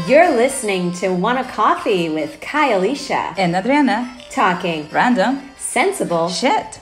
You're listening to Want a Coffee with Kai Alicia and Adriana, talking random, sensible shit.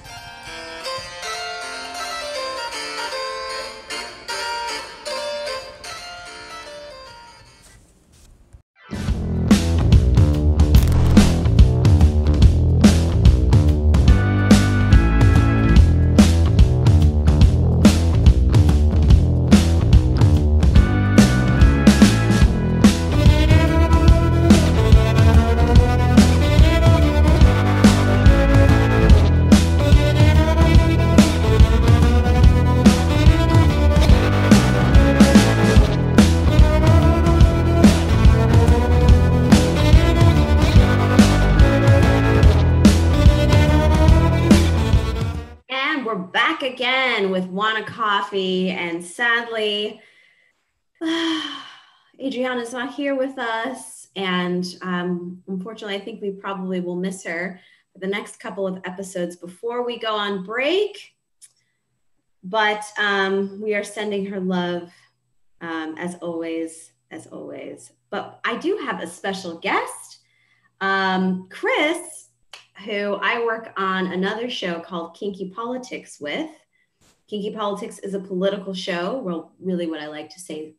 Coffee, and sadly Adriana's not here with us, and unfortunately I think we probably will miss her for the next couple of episodes before we go on break, but we are sending her love as always. But I do have a special guest, Chris, who I work on another show called Kinky Politics with. Kinky Politics is a political show, well, really what I like to say,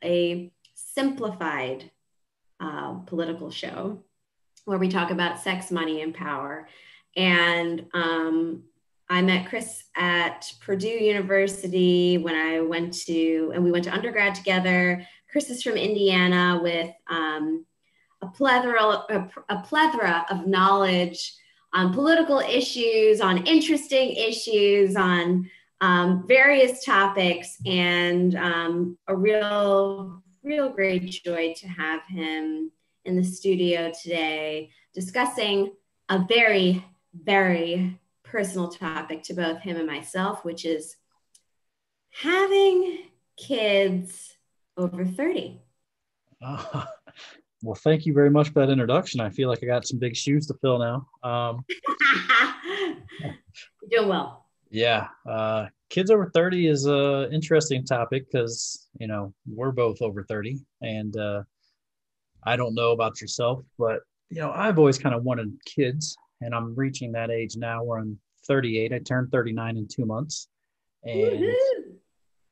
a simplified political show where we talk about sex, money, and power. And I met Chris at Purdue University when we went to undergrad together. Chris is from Indiana with a plethora of knowledge on political issues, on interesting issues, on various topics, and a real great joy to have him in the studio today discussing a very, very personal topic to both him and myself, which is having kids over 30. Well, thank you very much for that introduction. I feel like I got some big shoes to fill now. You're doing well. Yeah. Kids over 30 is an interesting topic because, we're both over 30. And I don't know about yourself, but, I've always kind of wanted kids. And I'm reaching that age now where I'm 38. I turned 39 in 2 months. And woo-hoo!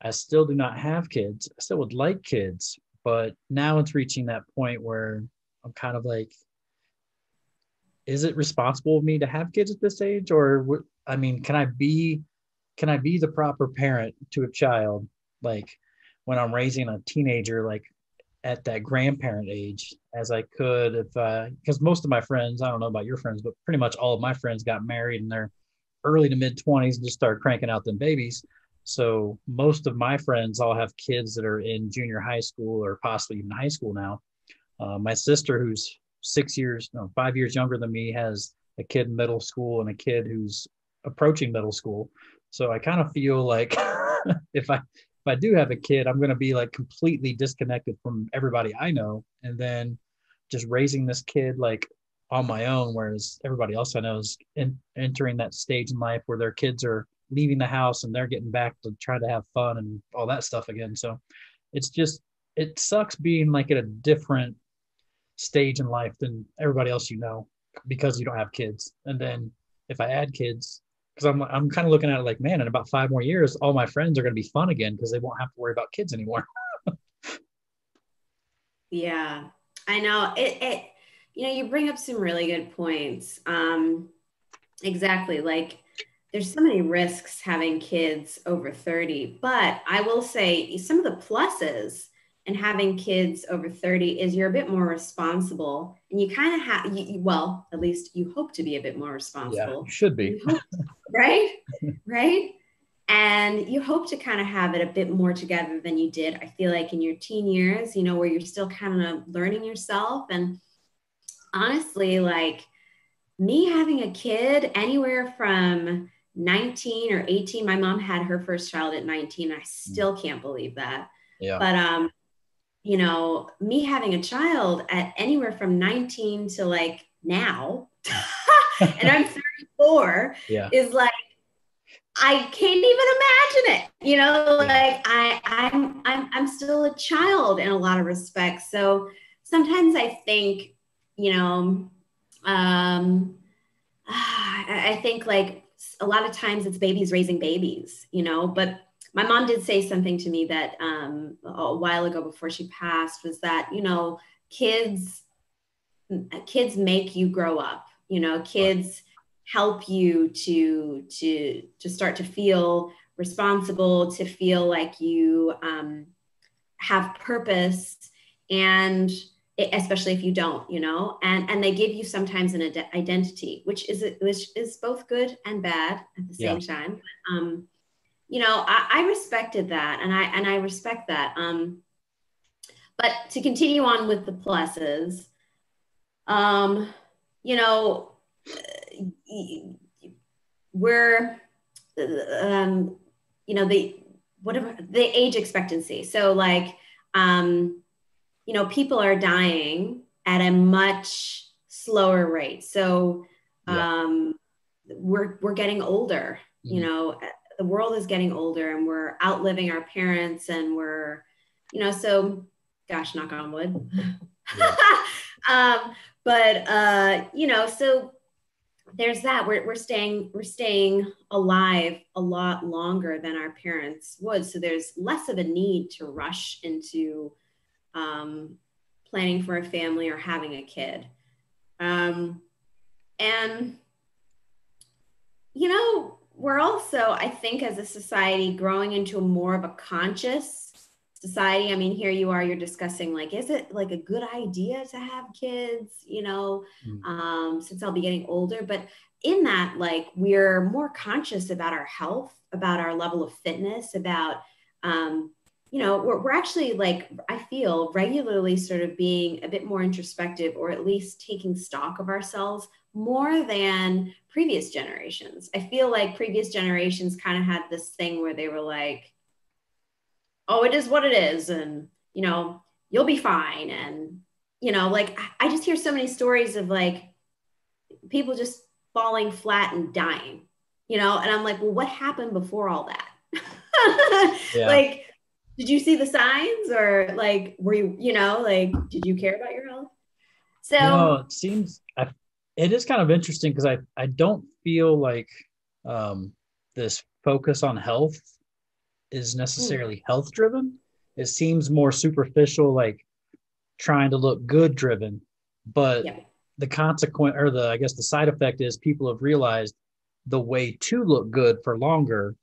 I still do not have kids. I still would like kids. But now it's reaching that point where I'm kind of like, is it responsible of me to have kids at this age? Or, can I be the proper parent to a child, like when I'm raising a teenager, like at that grandparent age, as I could because most of my friends, I don't know about your friends, but pretty much all of my friends got married in their early to mid 20s and just started cranking out them babies. So most of my friends all have kids that are in junior high school or possibly even high school now. My sister, who's 5 years younger than me, has a kid in middle school and a kid who's approaching middle school. So I kind of feel like if I do have a kid, I'm going to be like completely disconnected from everybody I know, and then just raising this kid like on my own, whereas everybody else I know is entering that stage in life where their kids are leaving the house and they're getting back to try to have fun and all that stuff again. So it sucks being like at a different stage in life than everybody else, because you don't have kids. And then if I add kids, because I'm kind of looking at it like, man, in about 5 more years, all my friends are going to be fun again because they won't have to worry about kids anymore. Yeah, I know it. You bring up some really good points. Exactly. Like, there's so many risks having kids over 30, but I will say some of the pluses in having kids over 30 is you're a bit more responsible, and you kind of have, well, at least you hope to be a bit more responsible. Yeah, you should be. Right? Right? And you hope to kind of have it a bit more together than you did, I feel like, in your teen years, where you're still kind of learning yourself. And honestly, like me having a kid anywhere from 19 or 18, my mom had her first child at 19. I still can't believe that. Yeah. But, me having a child at anywhere from 19 to like now, and I'm 34, is like, I can't even imagine it. Like I'm I'm still a child in a lot of respects. So sometimes I think, you know, I think like a lot of times it's babies raising babies, you know, but my mom did say something to me that a while ago before she passed was that, you know, kids make you grow up, you know, Right. kids help you to start to feel responsible, to feel like you have purpose, and especially if you don't, you know, and they give you sometimes an identity, which is both good and bad at the Yeah. same time. You know, I respected that, and I respect that. But to continue on with the pluses, um, you know, we're you know, the whatever the age expectancy. So like, you know, people are dying at a much slower rate. So Yeah. we're getting older. You Mhm. know, the world is getting older, and we're outliving our parents, and we're, you know, so gosh, knock on wood. Yeah. um, but you know, so there's that. We're staying alive a lot longer than our parents would. So there's less of a need to rush into um, planning for a family or having a kid. Um, and, you know, we're also, I think, as a society, growing into more of a conscious society. I mean, here you are, you're discussing, like, is it like a good idea to have kids, you know, Mhm. since I'll be getting older? But in that, like, we're more conscious about our health, about our level of fitness, about, you know, we're actually, like, I feel regularly sort of being a bit more introspective, or at least taking stock of ourselves more than previous generations. I feel like previous generations kind of had this thing where they were like, oh, it is what it is. And, you know, you'll be fine. And, you know, like I just hear so many stories of like people just falling flat and dying, you know, and I'm like, well, what happened before all that? Yeah. Like, did you see the signs, or like, were you, you know, like, did you care about your health? You know, So, it is kind of interesting because I don't feel like um, this focus on health is mm, necessarily health driven. It seems more superficial, like trying to look good driven. But yeah, the consequence, or the I guess the side effect is people have realized the way to look good for longer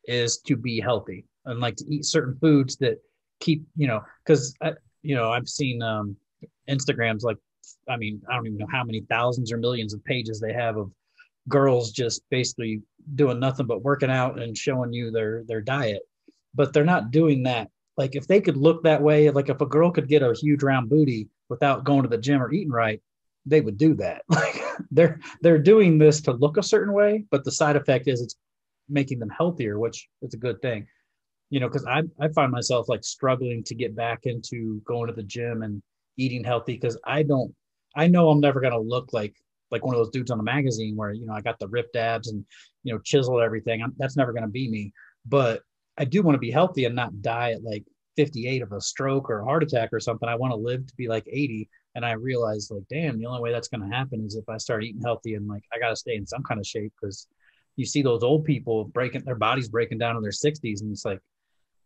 is to be healthy and like to eat certain foods that keep, you know, because you know, I've seen Instagrams, like, I mean, I don't even know how many thousands or millions of pages they have of girls just basically doing nothing but working out and showing you their diet, but they're not doing that. Like if they could look that way, like if a girl could get a huge round booty without going to the gym or eating right, they would do that. Like they're doing this to look a certain way, but the side effect is it's making them healthier, which is a good thing. You know, because I find myself like struggling to get back into going to the gym and eating healthy because I know I'm never gonna look like one of those dudes on the magazine where, you know, I got the ripped abs and, you know, chiseled everything. That's never gonna be me. But I do want to be healthy and not die at like 58 of a stroke or a heart attack or something. I want to live to be like 80. And I realized like, damn, the only way that's going to happen is if I start eating healthy, and like I got to stay in some kind of shape because you see those old people breaking their bodies breaking down in their 60s, and it's like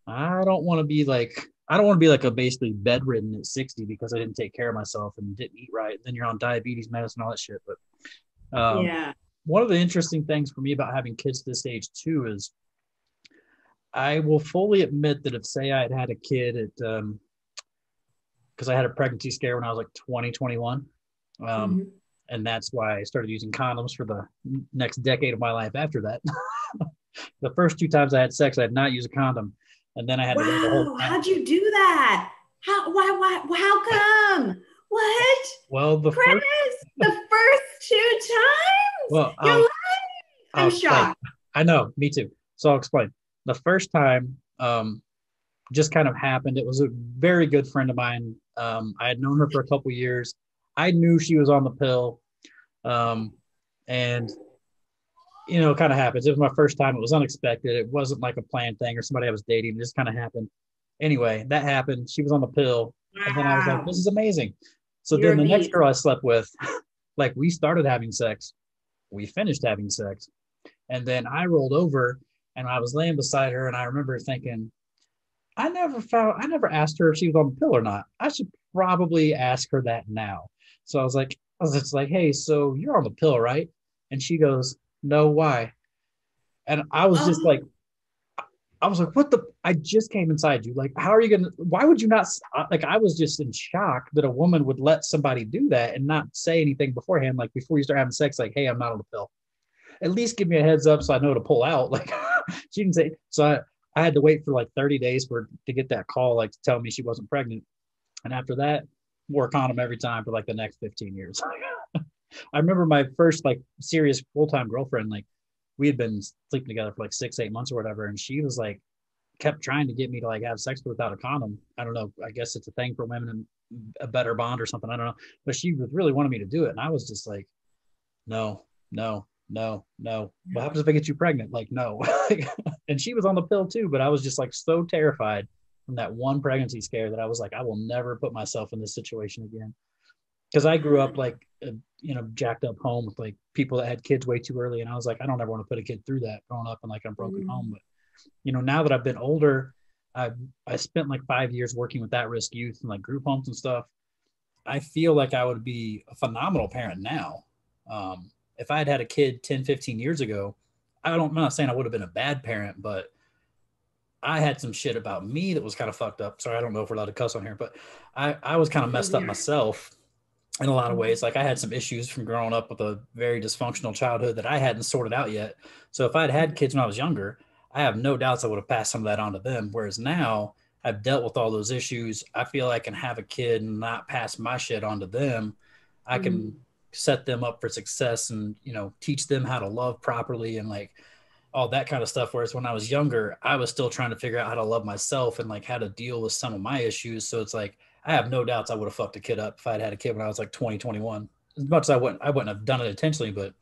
I don't want to be like a basically bedridden at 60 because I didn't take care of myself and didn't eat right. And then you're on diabetes medicine, all that shit. But yeah. one of the interesting things for me about having kids this age too is I will fully admit that if say I had had a kid at because I had a pregnancy scare when I was like 20, 21. Um, Mhm. and that's why I started using condoms for the next decade of my life after that. The first two times I had sex, I had not used a condom. And then I had to wait a whole, Wow, how'd you do that? How come? What? well, the first, Chris, the first two times? well, You're I'll, lying. I'll I'm explain. shocked. I know, me too. So I'll explain. The first time, just kind of happened. It was a very good friend of mine. I had known her for a couple years. I knew she was on the pill. Um, and you know, it kind of happens. It was my first time. It was unexpected. It wasn't like a planned thing or somebody I was dating. It just kind of happened. Anyway, that happened. She was on the pill. And then I was like, this Wow. is amazing. So You're then a the next beast. girl I slept with, like we started having sex, we finished having sex. And then I rolled over and I was laying beside her. And I remember thinking, I never asked her if she was on the pill or not. I should probably ask her that now. So I was just like, hey, so you're on the pill, right? And she goes, no, why? And I was just Oh, like, I was like, what the? I just came inside you. Like, how are you going to, why would you not? Like, I was just in shock that a woman would let somebody do that and not say anything beforehand. Like, before you start having sex, like, hey, I'm not on the pill. At least give me a heads up so I know to pull out. Like, she didn't say, so I had to wait for like 30 days to get that call, like to tell me she wasn't pregnant. And after that, wore a condom every time for like the next 15 years. I remember my first like serious full time girlfriend, like, we had been sleeping together for like 6, 8 months or whatever. And she was like, kept trying to get me to like have sex without a condom. I don't know. I guess it's a thing for women and a better bond or something. I don't know. But she was really wanting me to do it. And I was just like, no, no, no, no. What happens if I get you pregnant? Like, no. And she was on the pill too, but I was just like so terrified from that one pregnancy scare that I was like, I will never put myself in this situation again. Because I grew up like, jacked up home with like people that had kids way too early. And I was like, I don't ever want to put a kid through that growing up in like a broken home. mm, But, now that I've been older, I I spent like 5 years working with at risk youth and like group homes and stuff. I feel like I would be a phenomenal parent now. If I had had a kid 10, 15 years ago, I'm not saying I would have been a bad parent, but I had some shit about me that was kind of fucked up. Sorry, I don't know if we're allowed to cuss on here, but I was kind of messed up yeah. myself in a lot of ways. Like I had some issues from growing up with a very dysfunctional childhood that I hadn't sorted out yet. So if I had kids when I was younger, I have no doubts I would have passed some of that on to them. Whereas now I've dealt with all those issues. I feel I can have a kid and not pass my shit on to them. I can Mm, set them up for success and, teach them how to love properly and like all that kind of stuff. Whereas when I was younger, I was still trying to figure out how to love myself and like how to deal with some of my issues. So it's like, I have no doubts I would have fucked a kid up if I'd had a kid when I was like 20, 21. As much as I wouldn't have done it intentionally, but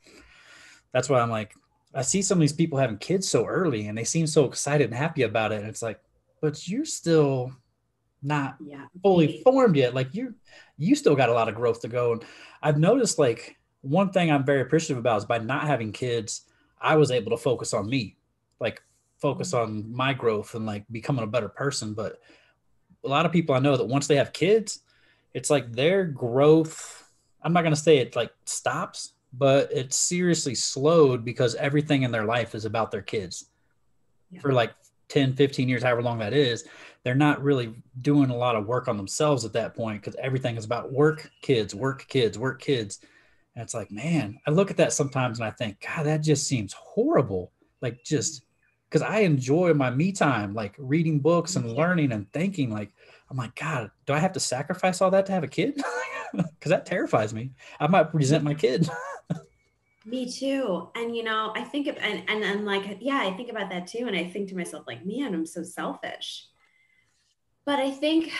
that's why I'm like, I see some of these people having kids so early and they seem so excited and happy about it. And it's like, but you're still not yeah. fully Baby. formed yet. Like you still got a lot of growth to go. And I've noticed like one thing I'm very appreciative about is by not having kids, I was able to focus on me, like focus on my growth and like becoming a better person. But a lot of people I know that once they have kids, it's like their growth, I'm not going to say it like stops, but it's seriously slowed because everything in their life is about their kids Yeah. for like 10, 15 years, however long that is. They're not really doing a lot of work on themselves at that point because everything is about work, kids, work, kids, work, kids. And it's like, man, I look at that sometimes and I think, God, that just seems horrible. Like, just because I enjoy my me time, like reading books Me and too. learning and thinking. Like, I'm like, God, do I have to sacrifice all that to have a kid? Because that terrifies me. I might resent my kid. Me too. And I think of and like, yeah, I think about that too. And I think to myself, like, man, I'm so selfish. But I think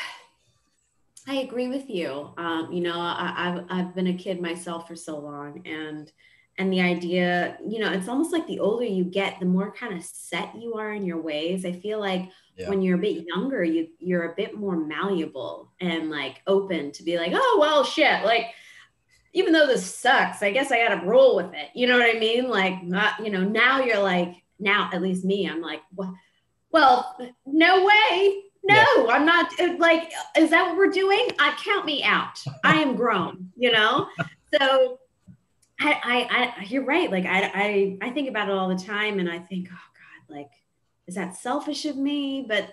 I agree with you. I've been a kid myself for so long, and the idea, it's almost like the older you get, the more kind of set you are in your ways. I feel like Yeah. when you're a bit younger, you're a bit more malleable and like open to be like, oh well, shit, like even though this sucks, I guess I got to roll with it. You know what I mean? Like, not, now you're like, now at least me, I'm like, well, no way. Yeah. No, I'm not like, is that what we're doing? I count me out. I am grown. So you're right. Like, I think about it all the time and I think, oh God, like, is that selfish of me? But,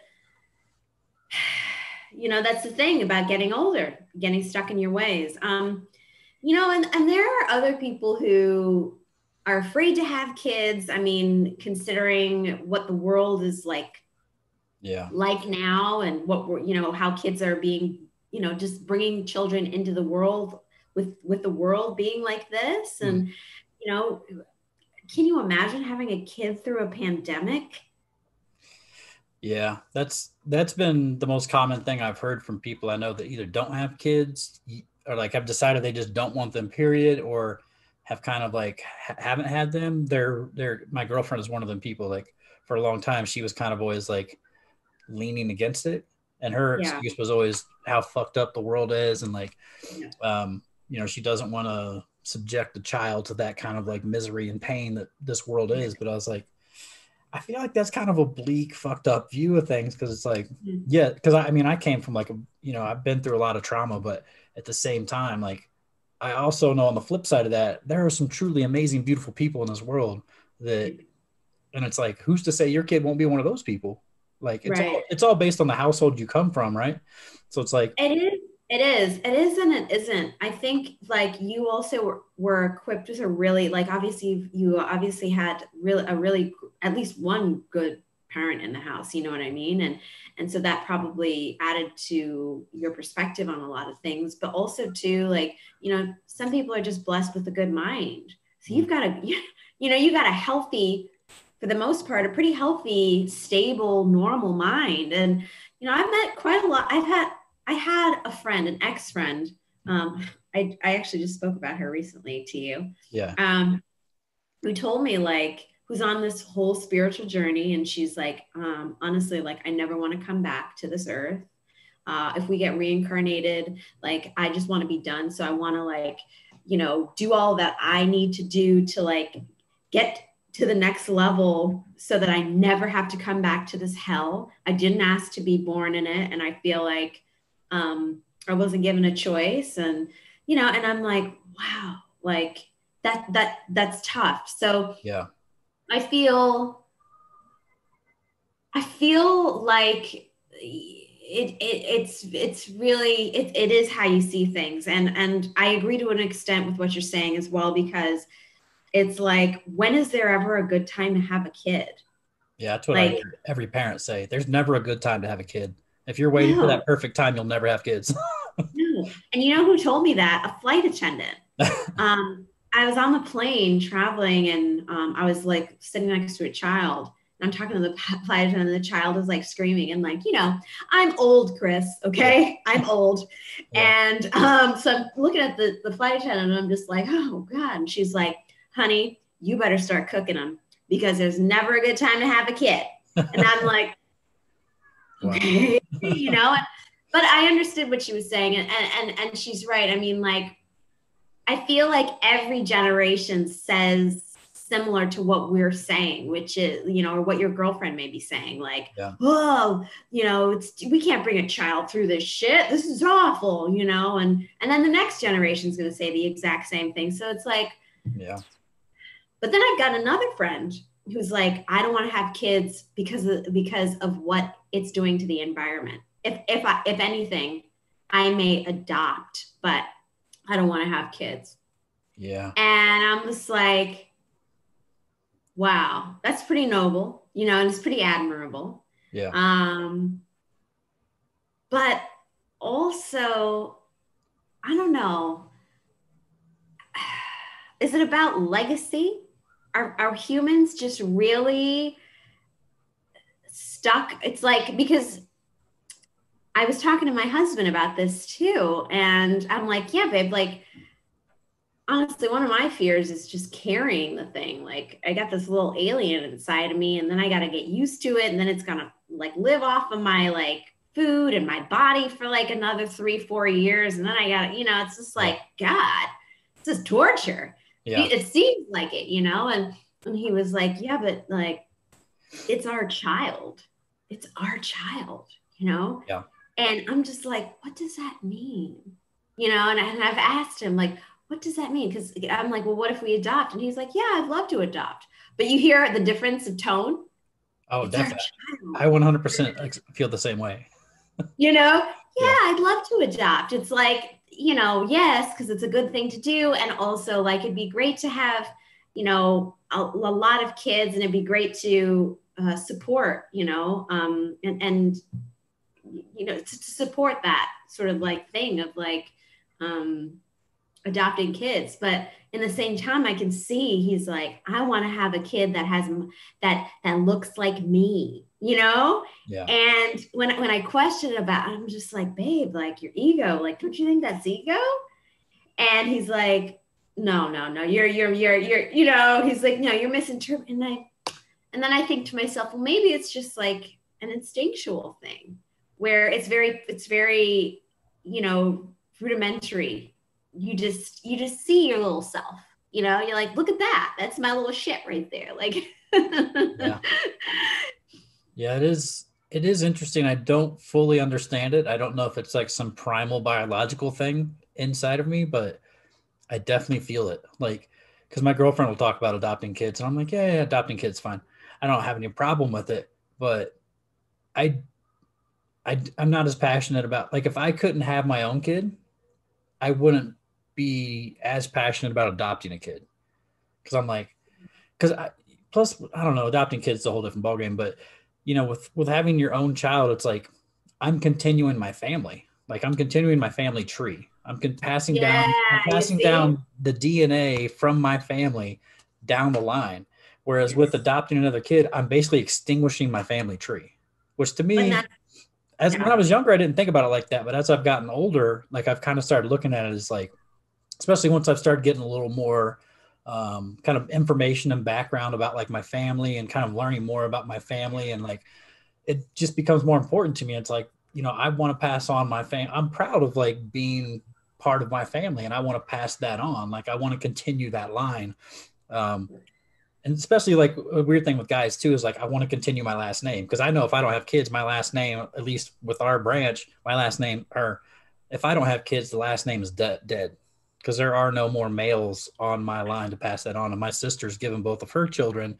that's the thing about getting older, getting stuck in your ways. And there are other people who are afraid to have kids. I mean, considering what the world is Yeah. like now and what we're how kids are being just bringing children into the world with the world being like this. Mm. And you know can you imagine having a kid through a pandemic? Yeah, that's been the most common thing I've heard from people I know that either don't have kids or like have decided they just don't want them, period, or have kind of like haven't had them. They're my girlfriend is one of them people. Like for a long time, she was kind of always like leaning against it. And her Yeah. excuse was always how fucked up the world is. And like, Yeah. she doesn't want to subject the child to that kind of like misery and pain that this world is. But I was like, I feel like that's kind of a bleak, fucked up view of things. Cause it's like, yeah. Cause I came from like, I've been through a lot of trauma, but at the same time, like, I also know on the flip side of that, there are some truly amazing, beautiful people in this world that, and it's like, who's to say your kid won't be one of those people? Like Right. it's all based on the household you come from, right? So it's like, It is. It is. It is and it isn't. I think like you also were equipped with a really like obviously you obviously had really a really at least one good parent in the house. You know what I mean? And so that probably added to your perspective on a lot of things. But also too like some people are just blessed with a good mind. So you've got a you got a healthy, for the most part, a pretty healthy, stable, normal mind. And I've met quite a lot. I had a friend, an ex-friend. I actually just spoke about her recently to you. yeah, Who told me like, who's on this whole spiritual journey. And she's like, honestly, like, I never want to come back to this earth. If we get reincarnated, like, I just want to be done. So I want to like, do all that I need to do to like get to the next level so that I never have to come back to this hell. I didn't ask to be born in it. And I feel like I wasn't given a choice. And, and I'm like, wow, like that's tough. So yeah, I feel like it's really it is how you see things. And I agree to an extent with what you're saying as well, because it's like, when is there ever a good time to have a kid? yeah. That's what I Like, hear every parent say. There's never a good time to have a kid. If you're waiting for no, that perfect time, you'll never have kids. no. And you know who told me that? A flight attendant. I was on the plane traveling, and I was like sitting next to a child. And I'm talking to the flight attendant, and the child is like screaming, and like, I'm old, Chris. Yeah, Okay, I'm old. yeah. And so I'm looking at the flight attendant, and I'm just like, oh God. And she's like, honey, you better start cooking them, because there's never a good time to have a kid. And I'm like, Wow. okay, but I understood what she was saying, and she's right. I mean, like, I feel like every generation says similar to what we're saying, which is, or what your girlfriend may be saying, like, Yeah, oh, we can't bring a child through this shit. This is awful, and then the next generation is going to say the exact same thing. So it's like, yeah, but then I've got another friend who's like, I don't want to have kids because of what it's doing to the environment. If anything, I may adopt, but I don't want to have kids. yeah, And I'm just like, wow, that's pretty noble, and it's pretty admirable. yeah. Um, but also, I don't know. Is it about legacy? Are humans just really stuck? It's like, because I was talking to my husband about this too. And I'm like, yeah, babe, like, honestly, one of my fears is just carrying the thing. Like, I got this little alien inside of me, and then I got to get used to it. And then it's going to like live off of my like food and my body for like another 3-4 years. And then I got, it's just Yeah. like, God, this is torture. Yeah. It seems like it, and he was like, yeah, but like, it's our child. It's our child. Yeah. And I'm just like, what does that mean? And I've asked him, like, what does that mean? Because I'm like, well, what if we adopt? And he's like, yeah, I'd love to adopt. But you hear the difference of tone? Oh, It's our definitely. child. I 100% feel the same way. Yeah, Yeah. I'd love to adopt. It's like, yes, because it's a good thing to do. And also, like, it'd be great to have, a lot of kids, and it'd be great to support, and to support that sort of like thing of like adopting kids. But in the same time, I can see he's like, I want to have a kid that has that looks like me. Yeah. And when I question about it, I'm just like, babe, like, your ego, like, don't you think that's ego? And he's like, no, you're he's like, no, you're misinterpreting. And then I think to myself, well, maybe it's just like an instinctual thing. where it's very, you know, rudimentary. You just see your little self, you know, you're like, look at that. That's my little shit right there. Like, Yeah. Yeah, it is interesting. I don't fully understand it. I don't know if it's like some primal biological thing inside of me, but I definitely feel it. Like, because my girlfriend will talk about adopting kids, and I'm like, yeah, adopting kids, fine. I don't have any problem with it, but I, I'm not as passionate about, like, if I couldn't have my own kid, I wouldn't be as passionate about adopting a kid. Because I'm like, because plus I don't know, adopting kids is a whole different ballgame. But you know, with having your own child, it's like I'm continuing my family. Like I'm continuing my family tree. yeah, I'm you passing see. down the DNA from my family down the line. Whereas with Yes. adopting another kid, I'm basically extinguishing my family tree. Which to But me, that's, as when yeah. I was younger, I didn't think about it like that. But as I've gotten older, like I've kind of started looking at it as like, especially once I've started getting a little more kind of information and background about like my family and kind of learning more about my family, and like it just becomes more important to me. It's like, you know, I want to pass on my family. I'm proud of like being part of my family, and I want to pass that on. Like I want to continue that line. Um, and especially like a weird thing with guys too is like I want to continue my last name, because I know if I don't have kids, my last name, at least with our branch, my last name, or if I don't have kids, the last name is dead, because there are no more males on my line to pass that on. And my sister's given both of her children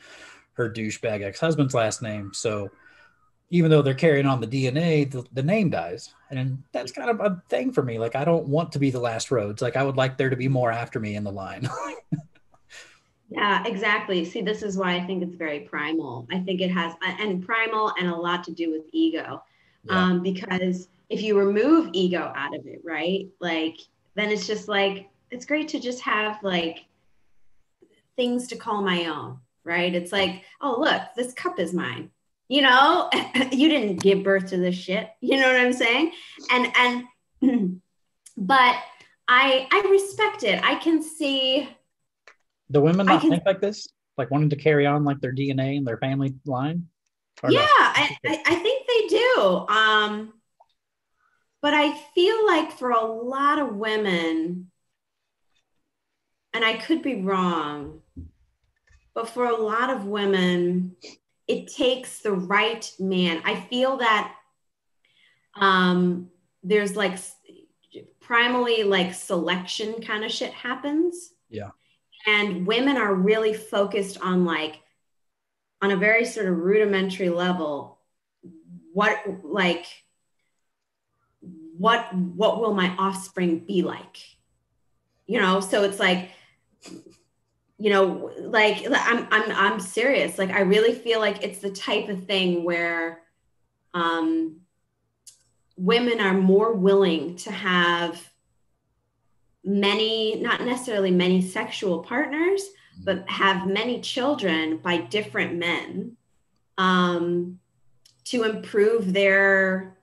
her douchebag ex-husband's last name, so even though they're carrying on the DNA, the name dies. And that's kind of a thing for me. Like I don't want to be the last Rhodes. Like I would like there to be more after me in the line. Yeah, exactly. See, this is why I think it's very primal. I think it has, and primal and a lot to do with ego. Yeah. Because if you remove ego out of it, right? Like, then it's just like, it's great to just have like things to call my own, right? It's like, oh, look, this cup is mine. You know, you didn't give birth to this shit. You know what I'm saying? And, but I respect it. Do women I not can think like this? Like wanting to carry on like their DNA and their family line? Or Yeah, no? I think they do. But I feel like for a lot of women, and I could be wrong, but for a lot of women, it takes the right man. I feel that there's like primally like selection kind of shit happens. Yeah. And women are really focused on like, on a very sort of rudimentary level, what like what will my offspring be like, you know? So it's like, you know, like I'm serious, like I really feel like it's the type of thing where um women are more willing to have many, not necessarily many sexual partners, but have many children by different men, um to improve their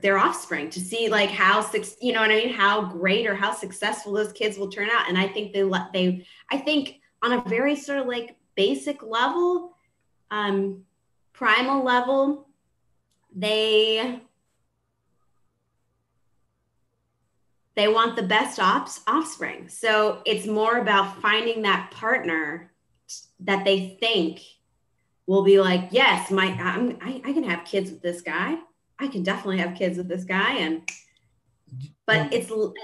offspring, to see like how, you know what I mean, how great or how successful those kids will turn out. And I think I think on a very sort of like basic level, um primal level, they they want the best offspring. So it's more about finding that partner that they think will be like, yes, I can have kids with this guy. I can definitely have kids with this guy. And but Well,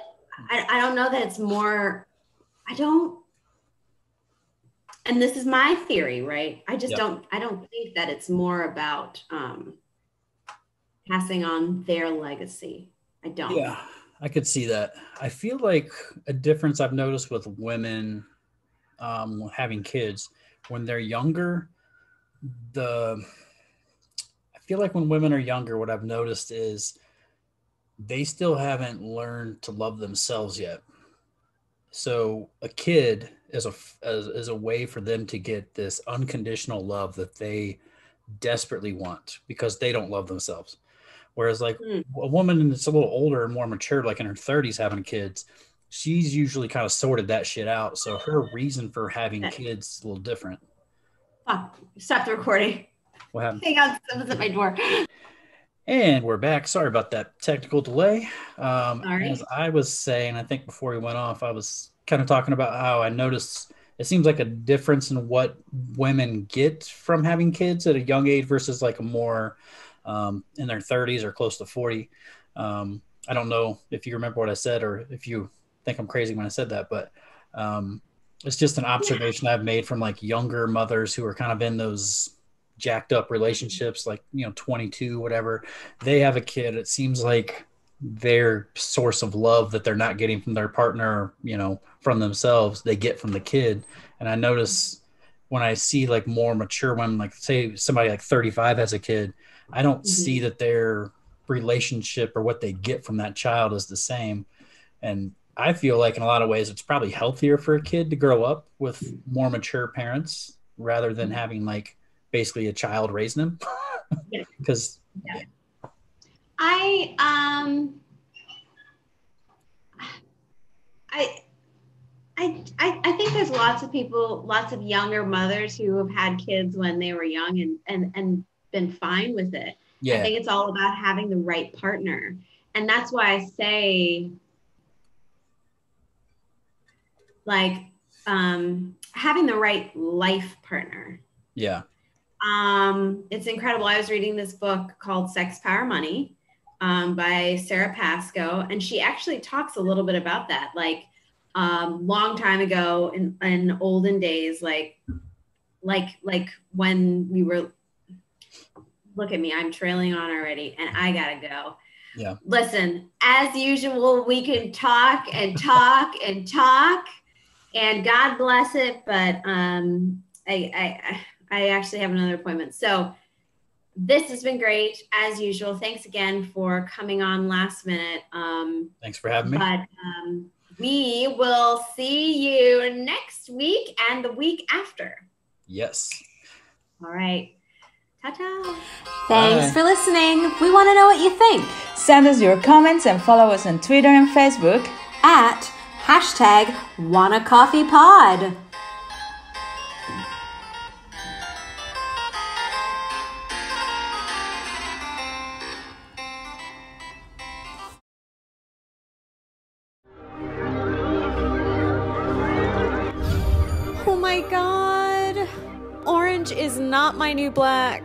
I don't know that it's more, I don't, and this is my theory, right? yeah. I don't think that it's more about passing on their legacy. I don't. Yeah. I could see that. I feel like a difference I've noticed with women having kids when they're younger, the I feel like when women are younger, what I've noticed is they still haven't learned to love themselves yet. So a kid is a way for them to get this unconditional love that they desperately want because they don't love themselves. Whereas like Hmm. a woman that's a little older and more mature, like in her 30s having kids, she's usually kind of sorted that shit out. So her reason for having Okay. kids is a little different. Fuck. Stop the recording. What happened? Hang on, someone's at my door. And we're back. Sorry about that technical delay. All As right. I was saying, I think before we went off, I was kind of talking about how I noticed it seems like a difference in what women get from having kids at a young age versus like a more in their 30s or close to 40. I don't know if you remember what I said or if you think I'm crazy when I said that, but um, it's just an Yeah. observation I've made from like younger mothers who are kind of in those jacked up relationships, like, 22, whatever. They have a kid. It seems like their source of love that they're not getting from their partner, from themselves, they get from the kid. And I notice when I see like more mature women, like say somebody like 35 has a kid, I don't see Mhm. that their relationship or what they get from that child is the same. And I feel like in a lot of ways, it's probably healthier for a kid to grow up with more mature parents rather than having like basically a child raising them. Yeah. Because, Yeah. yeah, I I I think there's lots of people, lots of younger mothers who have had kids when they were young and been fine with it. I yeah, think it's all about having the right partner. And that's why I say like having the right life partner. yeah, It's incredible. I was reading this book called Sex, Power, Money by Sarah Pascoe, and she actually talks a little bit about that. Like long time ago in olden days, like when we were, look at me, I'm trailing on already, and I gotta go. yeah. Listen, as usual, we can talk and talk and talk, and God bless it. But I actually have another appointment, so this has been great as usual. Thanks again for coming on last minute. Thanks for having me. But we will see you next week and the week after. Yes. All right. Ta-ta. Thanks Bye. for listening. We want to know what you think. Send us your comments and follow us on Twitter and Facebook. At #WantACoffeePod. Oh my god. Orange is not my new black.